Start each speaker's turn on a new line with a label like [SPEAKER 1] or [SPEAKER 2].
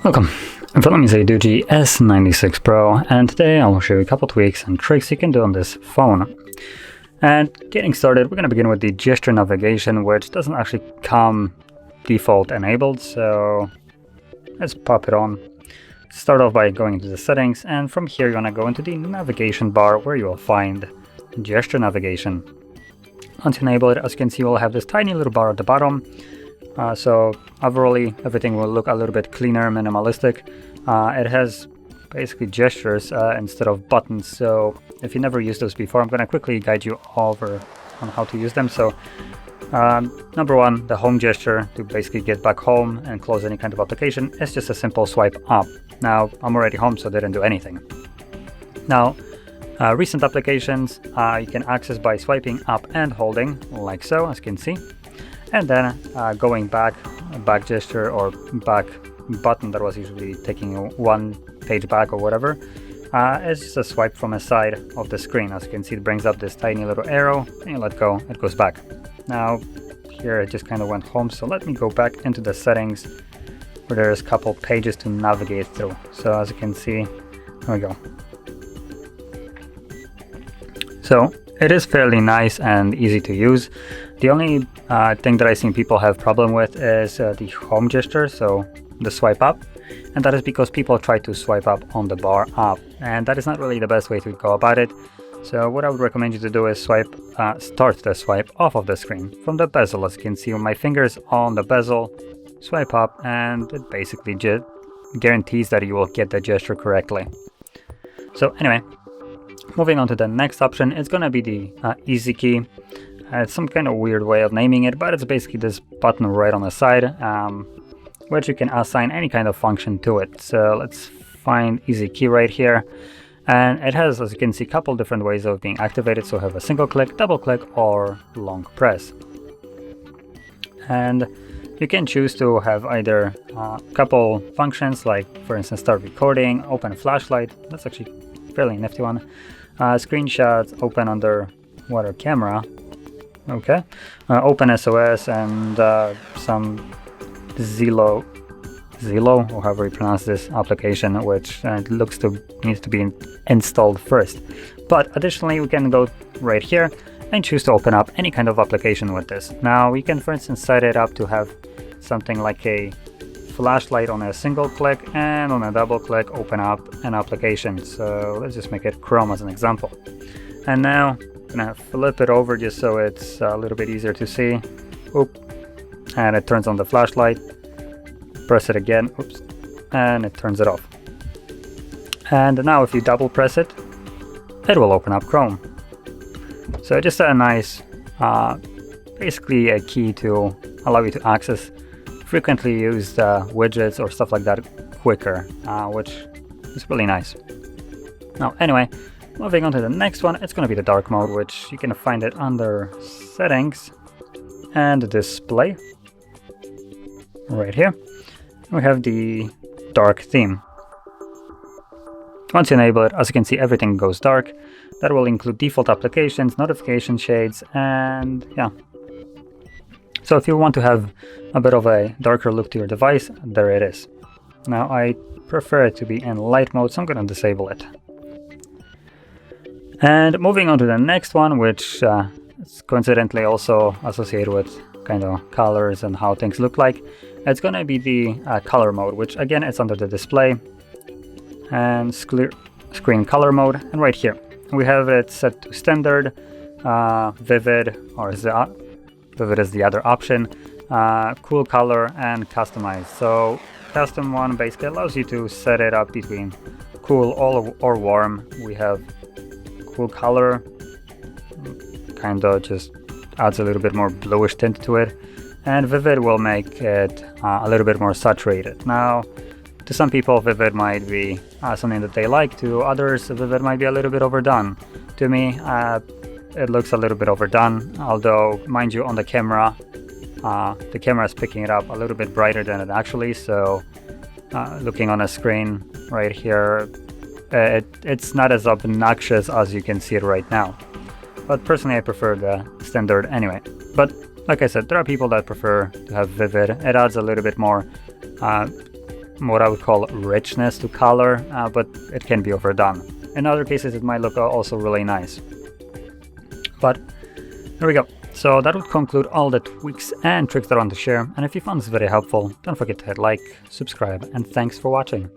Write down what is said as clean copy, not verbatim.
[SPEAKER 1] Welcome, in front of me is a DOOGEE S96 Pro, and today I will show you a couple tweaks and tricks you can do on this phone. And getting started, we're going to begin with the gesture navigation, which doesn't actually come default enabled, so let's pop it on. Start off by going into the settings, and from here you're going to go into the navigation bar where you will find gesture navigation. Once you enable it, as you can see, we'll have this tiny little bar at the bottom. So overall, everything will look a little bit cleaner, minimalistic. It has basically gestures instead of buttons, so if you never used those before, I'm going to quickly guide you over on how to use them. So number one, the home gesture to basically get back home and close any kind of application is just a simple swipe up. Now I'm already home, so I didn't do anything. Now recent applications you can access by swiping up and holding like so, as you can see. And then going back gesture or back button that was usually taking one page back or whatever, it's just a swipe from a side of the screen. As you can see, it brings up this tiny little arrow, and you let go, it goes back. Now here it just kind of went home, so let me go back into the settings where there's a couple pages to navigate through. So as you can see, there we go. So it is fairly nice and easy to use. The only thing that I've seen people have problem with is the home gesture, so the swipe up, and that is because people try to swipe up on the bar up, and that is not really the best way to go about it. So what I would recommend you to do is start the swipe off of the screen from the bezel. As you can see, with my fingers on the bezel, swipe up, and it basically just guarantees that you will get the gesture correctly. So anyway, moving on to the next option, it's going to be the easy key. It's some kind of weird way of naming it, but it's basically this button right on the side, which you can assign any kind of function to it. So let's find easy key right here. And it has, as you can see, a couple different ways of being activated. So have a single click, double click, or long press. And you can choose to have either a couple functions, like for instance, start recording, open flashlight. That's actually a fairly nifty one. Screenshots, open underwater camera. Okay, open SOS, and some Zillow, or however you pronounce this application, which needs to be installed first. But additionally, we can go right here and choose to open up any kind of application with this. Now we can, for instance, set it up to have something like a flashlight on a single click, and on a double click open up an application. So let's just make it Chrome as an example. And now I'm gonna flip it over just so it's a little bit easier to see. Oop. And it turns on the flashlight. Press it again, oops, and it turns it off. And now if you double press it, it will open up Chrome. So just a nice, basically a key to allow you to access frequently used widgets or stuff like that quicker, which is really nice. Now anyway, moving on to the next one, it's going to be the dark mode, which you can find it under settings and display. Right here, we have the dark theme. Once you enable it, as you can see, everything goes dark. That will include default applications, notification shades, and yeah. So if you want to have a bit of a darker look to your device, there it is. Now I prefer it to be in light mode, so I'm going to disable it. And moving on to the next one, which is coincidentally also associated with kind of colors and how things look like. It's going to be the color mode, which again is under the display and screen color mode. And right here we have it set to standard, vivid, or vivid is the other option, cool color, and customize. So custom one basically allows you to set it up between cool or warm. We have cool color, kind of just adds a little bit more bluish tint to it, and vivid will make it a little bit more saturated. Now to some people vivid might be something that they like, to others vivid might be a little bit overdone. To me it looks a little bit overdone, although mind you, on the camera is picking it up a little bit brighter than it actually, so looking on a screen right here, it's not as obnoxious as you can see it right now. but personally I prefer the standard anyway. But like I said, there are people that prefer to have vivid. It adds a little bit more what I would call richness to color, but it can be overdone. In other cases it might look also really nice. But there we go. So that would conclude all the tweaks and tricks that I want to share, and if you found this video helpful, don't forget to hit like, subscribe, and thanks for watching.